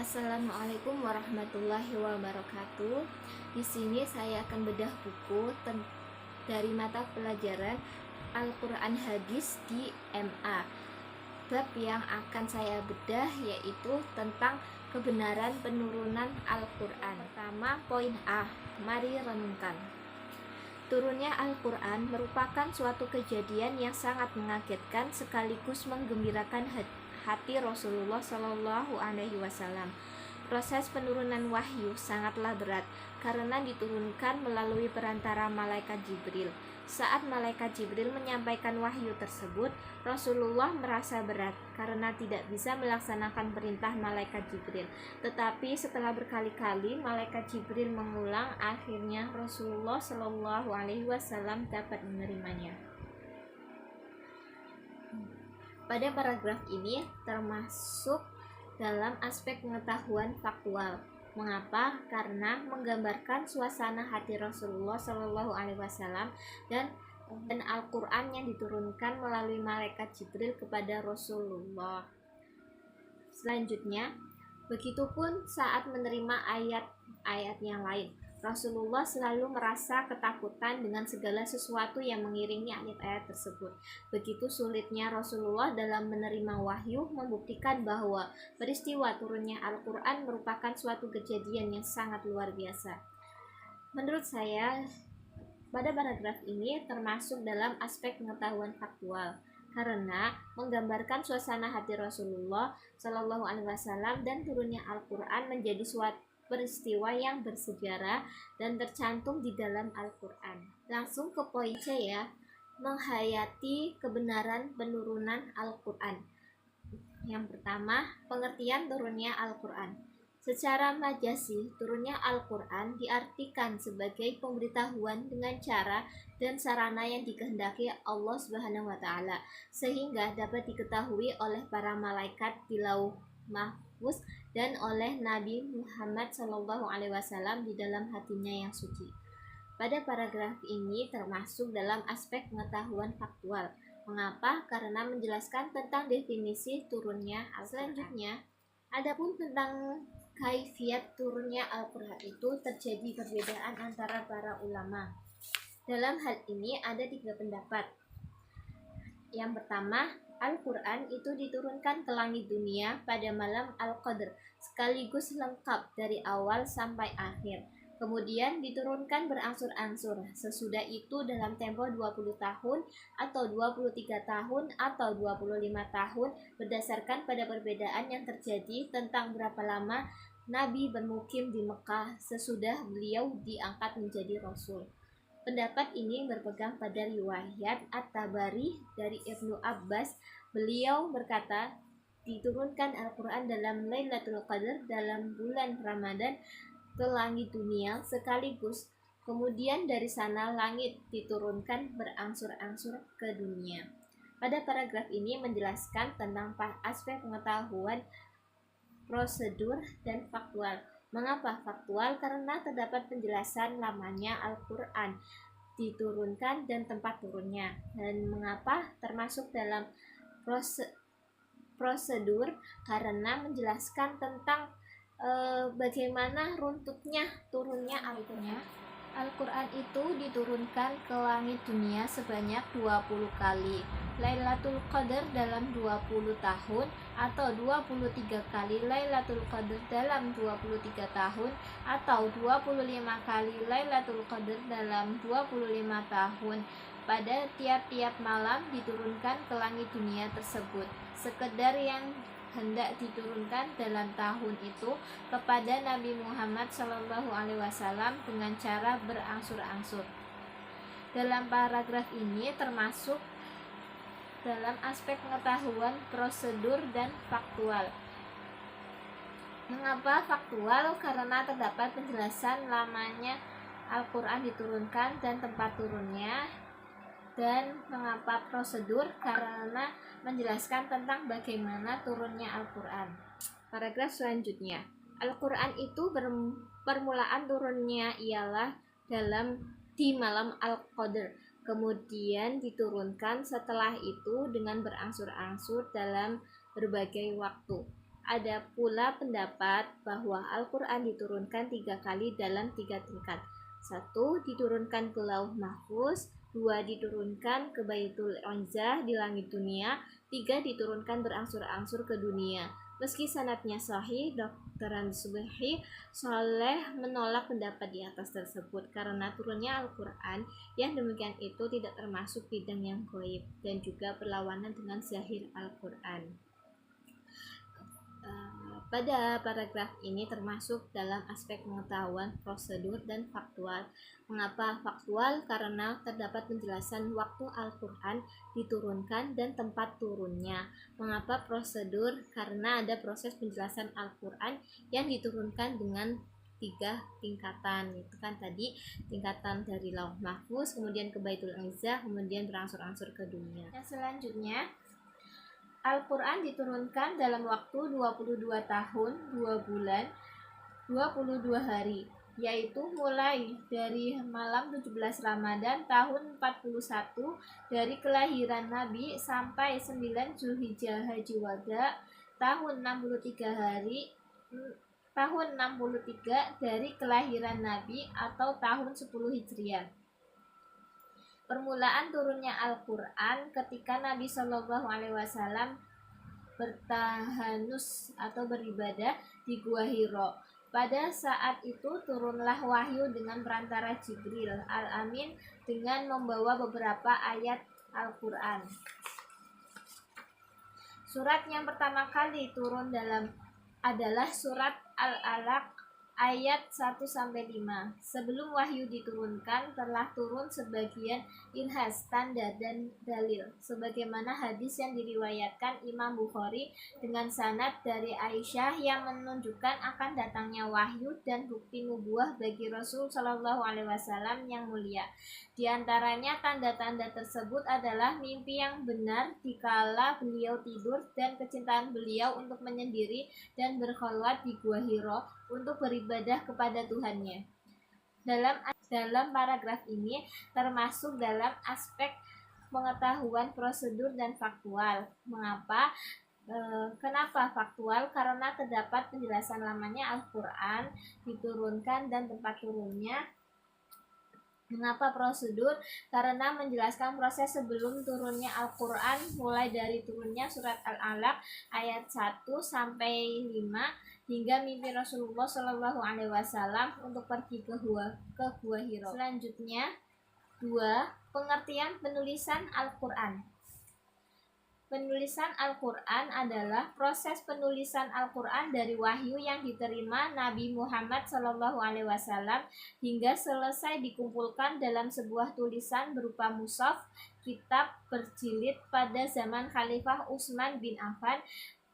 Assalamualaikum warahmatullahi wabarakatuh. Di sini saya akan bedah buku dari mata pelajaran Al-Quran Hadis di MA. Bab yang akan saya bedah yaitu tentang kebenaran penurunan Al-Quran. Pertama, poin A. Mari renungkan. Turunnya Al-Quran merupakan suatu kejadian yang sangat mengagetkan sekaligus menggembirakan hati Rasulullah Shallallahu Alaihi Wasallam. Proses penurunan wahyu sangatlah berat karena diturunkan melalui perantara malaikat Jibril. Saat malaikat Jibril menyampaikan wahyu tersebut, Rasulullah merasa berat karena tidak bisa melaksanakan perintah malaikat Jibril. Tetapi setelah berkali-kali malaikat Jibril mengulang, akhirnya Rasulullah Shallallahu Alaihi Wasallam dapat menerimanya. Pada paragraf ini termasuk dalam aspek pengetahuan faktual. Mengapa? Karena menggambarkan suasana hati Rasulullah Shallallahu Alaihi Wasallam dan Al-Quran yang diturunkan melalui malaikat Jibril kepada Rasulullah. Selanjutnya, begitupun saat menerima ayat-ayat yang lain. Rasulullah selalu merasa ketakutan dengan segala sesuatu yang mengiringi ayat-ayat tersebut. Begitu sulitnya Rasulullah dalam menerima wahyu membuktikan bahwa peristiwa turunnya Al-Quran merupakan suatu kejadian yang sangat luar biasa. Menurut saya, pada paragraf ini termasuk dalam aspek pengetahuan faktual karena menggambarkan suasana hati Rasulullah Shallallahu Alaihi Wasallam dan turunnya Al-Quran menjadi suatu peristiwa yang bersejarah dan tercantum di dalam Al-Quran. Langsung ke poin C ya, menghayati kebenaran penurunan Al-Quran. Yang pertama, pengertian turunnya Al-Quran. Secara majasi, turunnya Al-Quran diartikan sebagai pemberitahuan dengan cara dan sarana yang dikehendaki Allah Subhanahu wa Ta'ala, sehingga dapat diketahui oleh para malaikat di Lauh Mahfuz dan oleh Nabi Muhammad Shallallahu Alaihi Wasallam di dalam hatinya yang suci. Pada paragraf ini termasuk dalam aspek pengetahuan faktual. Mengapa? Karena menjelaskan tentang definisi turunnya Al-Quran. Selanjutnya, adapun tentang kaifiat turunnya Al-Quran itu terjadi perbedaan antara para ulama. Dalam hal ini ada 3 pendapat. Yang pertama, Al-Quran itu diturunkan ke langit dunia pada malam Al-Qadr, sekaligus lengkap dari awal sampai akhir. Kemudian diturunkan berangsur-angsur, sesudah itu dalam tempo 20 tahun atau 23 tahun atau 25 tahun berdasarkan pada perbedaan yang terjadi tentang berapa lama Nabi bermukim di Mekah sesudah beliau diangkat menjadi Rasul. Pendapat ini berpegang pada riwayat At-Tabari dari Ibnu Abbas. Beliau berkata, diturunkan Al-Quran dalam Lailatul Qadar dalam bulan Ramadan ke langit dunia sekaligus. Kemudian dari sana langit diturunkan berangsur-angsur ke dunia. Pada paragraf ini menjelaskan tentang aspek pengetahuan, prosedur, dan faktual. Mengapa faktual? Karena terdapat penjelasan lamanya Al-Quran diturunkan dan tempat turunnya. Dan mengapa termasuk dalam prosedur? Karena menjelaskan tentang bagaimana runtutnya turunnya Al-Quran. Al-Quran itu diturunkan ke langit dunia sebanyak 20 kali. Lailatul Qadar dalam 20 tahun atau 23 kali Lailatul Qadar dalam 23 tahun atau 25 kali Lailatul Qadar dalam 25 tahun. Pada tiap-tiap malam diturunkan ke langit dunia tersebut. Sekedar yang hendak diturunkan dalam tahun itu kepada Nabi Muhammad Shallallahu Alaihi Wasallam dengan cara berangsur-angsur. Dalam paragraf ini termasuk dalam aspek pengetahuan, prosedur, dan faktual. Mengapa faktual? Karena terdapat penjelasan lamanya Al-Quran diturunkan dan tempat turunnya. Dan mengapa prosedur? Karena menjelaskan tentang bagaimana turunnya Al-Quran. Paragraf selanjutnya, Al-Quran itu permulaan turunnya ialah di malam Al-Qadr, kemudian diturunkan setelah itu dengan berangsur-angsur dalam berbagai waktu. Ada pula pendapat bahwa Al-Quran diturunkan 3 kali dalam 3 tingkat. 1. Diturunkan ke Lauh Mahfuz. 2. Diturunkan ke Baitul Izzah di langit dunia. 3. Diturunkan berangsur-angsur ke dunia. Meski sanadnya sahih, Dr. Subhi Soleh menolak pendapat di atas tersebut karena turunnya Al-Quran yang demikian itu tidak termasuk bidang yang gaib dan juga berlawanan dengan zahir Al-Quran. Pada paragraf ini termasuk dalam aspek pengetahuan, prosedur, dan faktual. Mengapa faktual? Karena terdapat penjelasan waktu Al-Quran diturunkan dan tempat turunnya. Mengapa prosedur? Karena ada proses penjelasan Al-Quran yang diturunkan dengan 3 tingkatan. Itu kan tadi tingkatan dari Lauh Mahfuz, kemudian ke Baitul Izzah, kemudian berangsur-angsur ke dunia. Yang selanjutnya, Al-Quran diturunkan dalam waktu 22 tahun, 2 bulan, 22 hari, yaitu mulai dari malam 17 Ramadan tahun 41 dari kelahiran Nabi sampai 9 Zulhijjah Haji Wada tahun 63 dari kelahiran Nabi atau tahun 10 Hijriah. Permulaan turunnya Al-Quran ketika Nabi Shallallahu Alaihi Wasallam bertahanus atau beribadah di Gua Hiro. Pada saat itu turunlah wahyu dengan perantara Jibril Al-Amin dengan membawa beberapa ayat Al-Quran. Surat yang pertama kali turun adalah surat Al-Alaq ayat 1-5. Sebelum wahyu diturunkan telah turun sebagian ilhas, tanda, dan dalil, sebagaimana hadis yang diriwayatkan Imam Bukhari dengan sanad dari Aisyah yang menunjukkan akan datangnya wahyu dan bukti nubuah bagi Rasul Shallallahu Alaihi Wasallam yang mulia. Di antaranya tanda-tanda tersebut adalah mimpi yang benar dikala beliau tidur dan kecintaan beliau untuk menyendiri dan berkhalwat di Gua Hiro untuk beribadah kepada Tuhannya. Dalam paragraf ini termasuk dalam aspek pengetahuan prosedur dan faktual. Kenapa faktual? Karena terdapat penjelasan lamanya Al-Quran diturunkan dan tempat turunnya. Mengapa prosedur? Karena menjelaskan proses sebelum turunnya Al-Quran, mulai dari turunnya surat Al-Alaq ayat 1-5 hingga mimpi Rasulullah Shallallahu Alaihi Wasallam untuk pergi ke Gua Hiro. Selanjutnya, 2. Pengertian penulisan Al-Quran. Penulisan Al-Quran adalah proses penulisan Al-Quran dari wahyu yang diterima Nabi Muhammad SAW hingga selesai dikumpulkan dalam sebuah tulisan berupa mushaf, kitab berjilid pada zaman Khalifah Utsman bin Affan.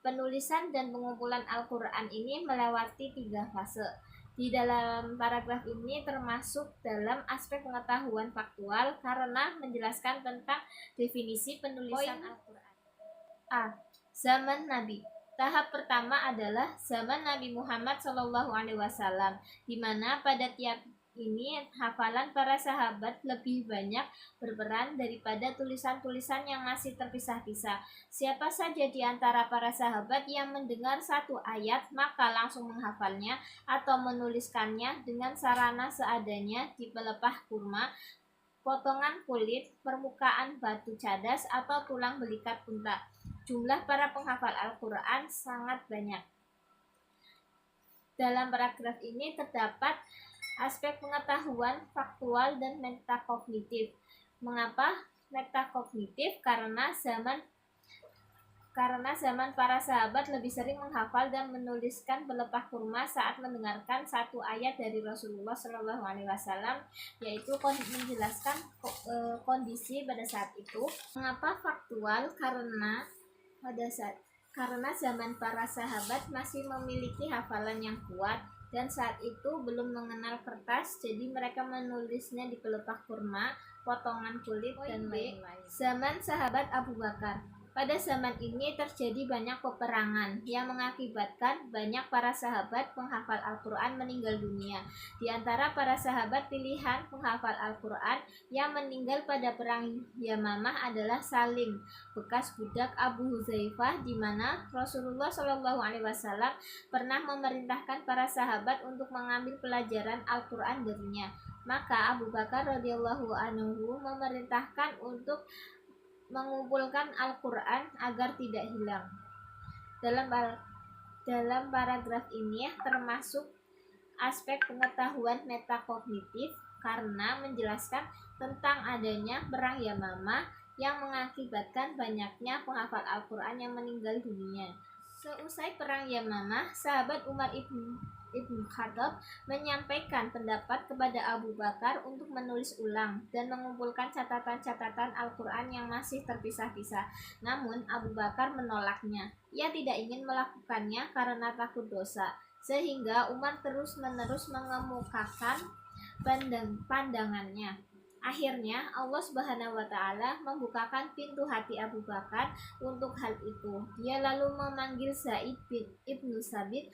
Penulisan dan pengumpulan Al-Quran ini melewati 3 fase. Di dalam paragraf ini termasuk dalam aspek pengetahuan faktual karena menjelaskan tentang definisi penulisan Al-Quran. A. Zaman Nabi. Tahap pertama adalah zaman Nabi Muhammad SAW, di mana pada tiap ini hafalan para sahabat lebih banyak berperan daripada tulisan-tulisan yang masih terpisah-pisah. Siapa saja di antara para sahabat yang mendengar satu ayat maka langsung menghafalnya atau menuliskannya dengan sarana seadanya di pelepah kurma, potongan kulit, permukaan batu cadas, atau tulang belikat unta. Jumlah para penghafal Al-Quran sangat banyak. Dalam paragraf ini terdapat aspek pengetahuan faktual dan metakognitif. Mengapa metakognitif? Karena zaman para sahabat lebih sering menghafal dan menuliskan pelepah kurma saat mendengarkan satu ayat dari Rasulullah SAW, yaitu menjelaskan kondisi pada saat itu. Mengapa faktual? Karena zaman para sahabat masih memiliki hafalan yang kuat dan saat itu belum mengenal kertas, jadi mereka menulisnya di pelepah kurma, potongan kulit, dan lain-lain. Zaman sahabat Abu Bakar. Pada zaman ini terjadi banyak peperangan yang mengakibatkan banyak para sahabat penghafal Al-Quran meninggal dunia. Di antara para sahabat pilihan penghafal Al-Quran yang meninggal pada perang Yamamah adalah Salim, bekas budak Abu Huzaifah, di mana Rasulullah SAW pernah memerintahkan para sahabat untuk mengambil pelajaran Al-Quran darinya. Maka Abu Bakar radhiyallahu anhu memerintahkan untuk mengumpulkan Al-Quran agar tidak hilang. Dalam paragraf ini termasuk aspek pengetahuan metakognitif karena menjelaskan tentang adanya perang Yamamah yang mengakibatkan banyaknya penghafal Al-Quran yang meninggal dunia. Seusai perang Yamamah, sahabat Umar Ibn Khattab menyampaikan pendapat kepada Abu Bakar untuk menulis ulang dan mengumpulkan catatan-catatan Al-Quran yang masih terpisah-pisah. Namun Abu Bakar menolaknya. Ia tidak ingin melakukannya karena takut dosa, sehingga Umar terus-menerus mengemukakan pandangannya. Akhirnya Allah Subhanahu wa taala membukakan pintu hati Abu Bakar untuk hal itu. Dia lalu memanggil Zaid bin Ibnu Sabit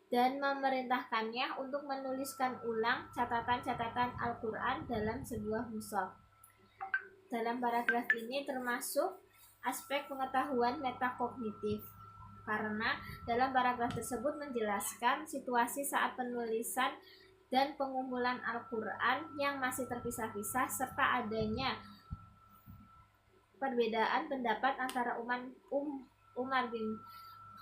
dan memerintahkannya untuk menuliskan ulang catatan-catatan Al-Quran dalam sebuah mushaf. Dalam paragraf ini termasuk aspek pengetahuan metakognitif karena dalam paragraf tersebut menjelaskan situasi saat penulisan dan pengumpulan Al-Quran yang masih terpisah-pisah serta adanya perbedaan pendapat antara Umar bin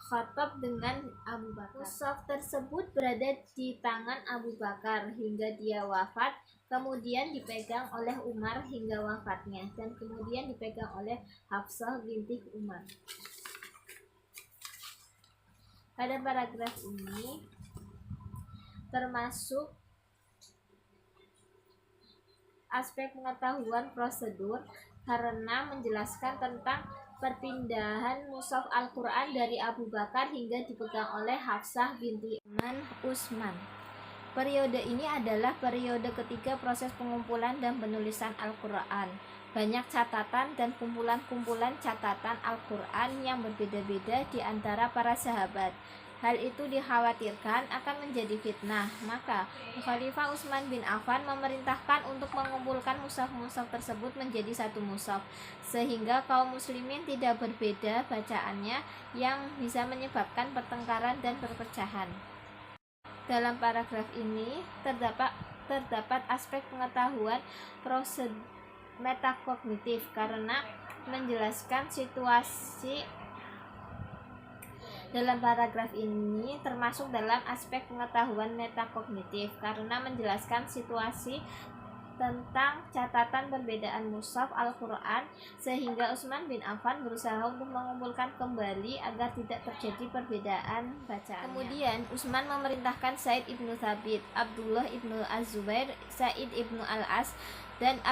Khattab dengan Abu Bakar. Mushaf tersebut berada di tangan Abu Bakar hingga dia wafat, kemudian dipegang oleh Umar hingga wafatnya, dan kemudian dipegang oleh Hafsah binti Umar. Pada paragraf ini termasuk aspek pengetahuan prosedur karena menjelaskan tentang perpindahan mushaf Al-Quran dari Abu Bakar hingga dipegang oleh Hafsah binti Utsman. Periode ini adalah periode ketiga proses pengumpulan dan penulisan Al-Quran. Banyak catatan dan kumpulan-kumpulan catatan Al-Quran yang berbeda-beda di antara para sahabat. Hal itu dikhawatirkan akan menjadi fitnah, maka Khalifah Utsman bin Affan memerintahkan untuk mengumpulkan mushaf-mushaf tersebut menjadi satu mushaf, sehingga kaum muslimin tidak berbeda bacaannya yang bisa menyebabkan pertengkaran dan perpecahan. Dalam paragraf ini terdapat aspek pengetahuan prosedur metakognitif karena menjelaskan situasi. Dalam paragraf ini termasuk dalam aspek pengetahuan metakognitif karena menjelaskan situasi tentang catatan perbedaan mushaf Al-Quran sehingga Utsman bin Affan berusaha untuk mengumpulkan kembali agar tidak terjadi perbedaan bacaan. Kemudian Utsman memerintahkan Zaid ibnu Thabit, Abdullah ibnu Az-Zubair, Sa'id ibnu Al-As dan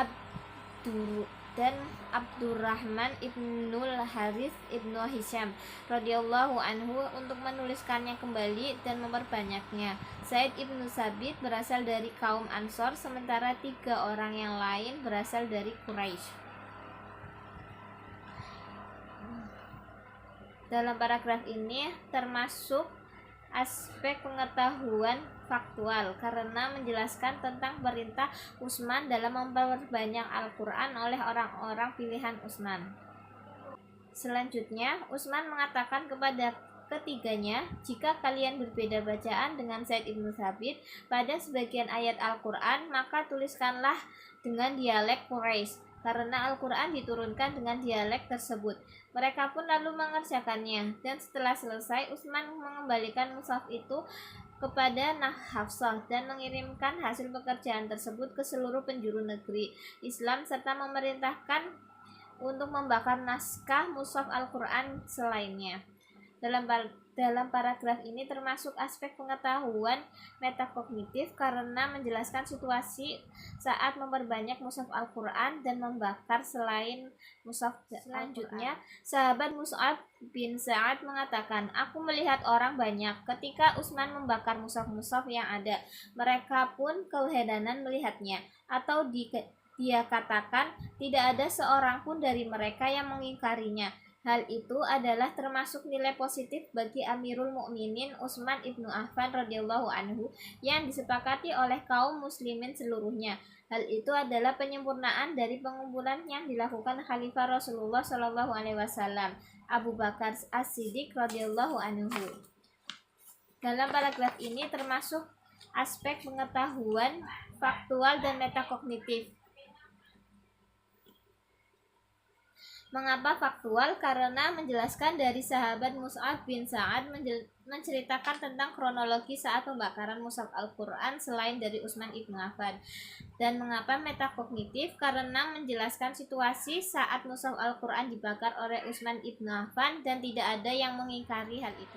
Abdurrahman ibnul Harith ibnu Hisham radhiyallahu anhu untuk menuliskannya kembali dan memperbanyaknya. Zaid ibnu Sabit berasal dari kaum Ansor, sementara 3 orang yang lain berasal dari Quraisy. Dalam paragraf ini termasuk aspek pengetahuan faktual karena menjelaskan tentang perintah Utsman dalam memperbanyak Al-Quran oleh orang-orang pilihan Utsman. Selanjutnya, Utsman mengatakan kepada ketiganya, jika kalian berbeda bacaan dengan Zaid ibnu Thabit pada sebagian ayat Al-Quran, maka tuliskanlah dengan dialek Quraisy, karena Al-Quran diturunkan dengan dialek tersebut. Mereka pun lalu mengerjakannya, dan setelah selesai, Utsman mengembalikan mushaf itu kepada Hafsah dan mengirimkan hasil pekerjaan tersebut ke seluruh penjuru negeri Islam serta memerintahkan untuk membakar naskah mushaf Al-Quran selainnya. Dalam paragraf ini termasuk aspek pengetahuan metakognitif karena menjelaskan situasi saat memperbanyak mushaf Al-Quran dan membakar selain mushaf. Selanjutnya, sahabat Mus'ab bin Sa'ad mengatakan, aku melihat orang banyak ketika Utsman membakar mushaf-mushaf yang ada. Mereka pun keheranan melihatnya, atau dia katakan tidak ada seorang pun dari mereka yang mengingkarinya. Hal itu adalah termasuk nilai positif bagi Amirul Mukminin Utsman ibnu Affan radhiyallahu anhu yang disepakati oleh kaum muslimin seluruhnya. Hal itu adalah penyempurnaan dari pengumpulan yang dilakukan Khalifah Rasulullah Shallallahu Alaihi Wasallam Abu Bakar As-Siddiq radhiyallahu anhu. Dalam paragraf ini termasuk aspek pengetahuan faktual dan metakognitif. Mengapa faktual? Karena menjelaskan dari sahabat Mus'ab bin Sa'ad menceritakan tentang kronologi saat pembakaran mushaf Al-Quran selain dari Utsman ibnu Affan. Dan mengapa metakognitif? Karena menjelaskan situasi saat mushaf Al-Quran dibakar oleh Utsman ibnu Affan dan tidak ada yang mengingkari hal itu.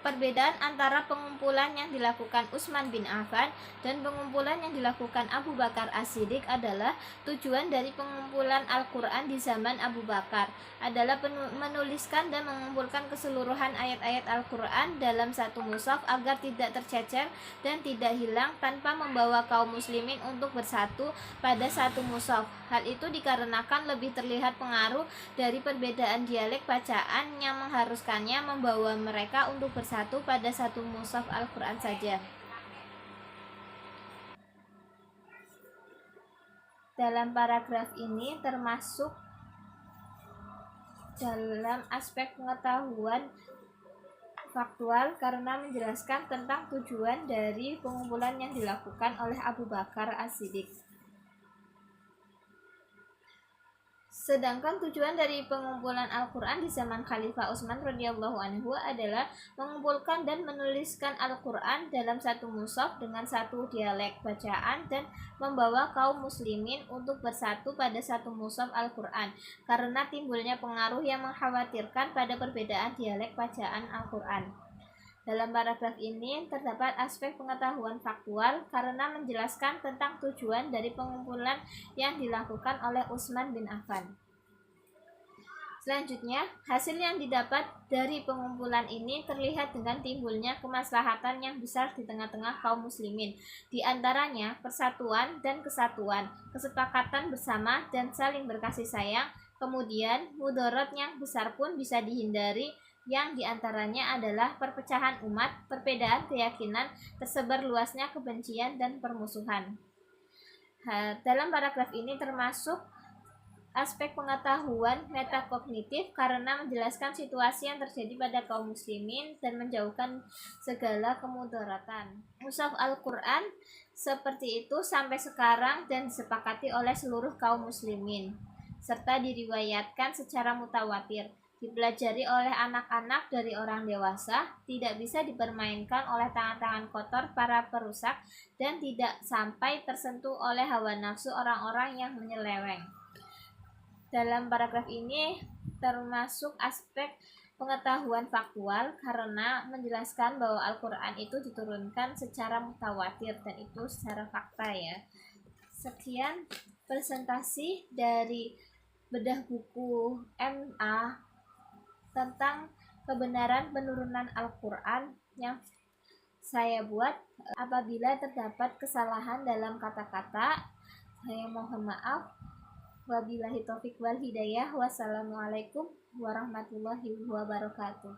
Perbedaan antara pengumpulan yang dilakukan Utsman bin Affan dan pengumpulan yang dilakukan Abu Bakar As-Siddiq adalah tujuan dari pengumpulan Al-Quran di zaman Abu Bakar adalah menuliskan dan mengumpulkan keseluruhan ayat-ayat Al-Quran dalam satu mushaf agar tidak tercecer dan tidak hilang tanpa membawa kaum muslimin untuk bersatu pada satu mushaf. Hal itu dikarenakan lebih terlihat pengaruh dari perbedaan dialek bacaan yang mengharuskannya membawa mereka untuk bersatu pada satu mushaf Al-Quran saja. Dalam paragraf ini termasuk dalam aspek pengetahuan faktual karena menjelaskan tentang tujuan dari pengumpulan yang dilakukan oleh Abu Bakar As-Siddiq. Sedangkan tujuan dari pengumpulan Al-Quran di zaman Khalifah Utsman radhiyallahu anhu adalah mengumpulkan dan menuliskan Al-Quran dalam satu mushaf dengan satu dialek bacaan dan membawa kaum muslimin untuk bersatu pada satu mushaf Al-Quran karena timbulnya pengaruh yang mengkhawatirkan pada perbedaan dialek bacaan Al-Quran. Dalam paragraf ini terdapat aspek pengetahuan faktual karena menjelaskan tentang tujuan dari pengumpulan yang dilakukan oleh Utsman bin Affan. Selanjutnya, hasil yang didapat dari pengumpulan ini terlihat dengan timbulnya kemaslahatan yang besar di tengah-tengah kaum muslimin, di antaranya persatuan dan kesatuan, kesepakatan bersama dan saling berkasih sayang. Kemudian, mudarat yang besar pun bisa dihindari, yang diantaranya adalah perpecahan umat, perbedaan keyakinan, tersebar luasnya kebencian dan permusuhan. Dalam paragraf ini termasuk aspek pengetahuan metakognitif karena menjelaskan situasi yang terjadi pada kaum muslimin dan menjauhkan segala kemudaratan. Mushaf Al-Quran seperti itu sampai sekarang dan disepakati oleh seluruh kaum muslimin serta diriwayatkan secara mutawatir, dipelajari oleh anak-anak dari orang dewasa, tidak bisa dipermainkan oleh tangan-tangan kotor para perusak, dan tidak sampai tersentuh oleh hawa nafsu orang-orang yang menyeleweng. Dalam paragraf ini termasuk aspek pengetahuan faktual karena menjelaskan bahwa Al-Quran itu diturunkan secara mutawatir dan itu secara fakta ya. Sekian presentasi dari bedah buku MA tentang kebenaran penurunan Al-Quran yang saya buat. Apabila terdapat kesalahan dalam kata-kata, saya mohon maaf. Wabillahi taufik wal hidayah. Wassalamualaikum warahmatullahi wabarakatuh.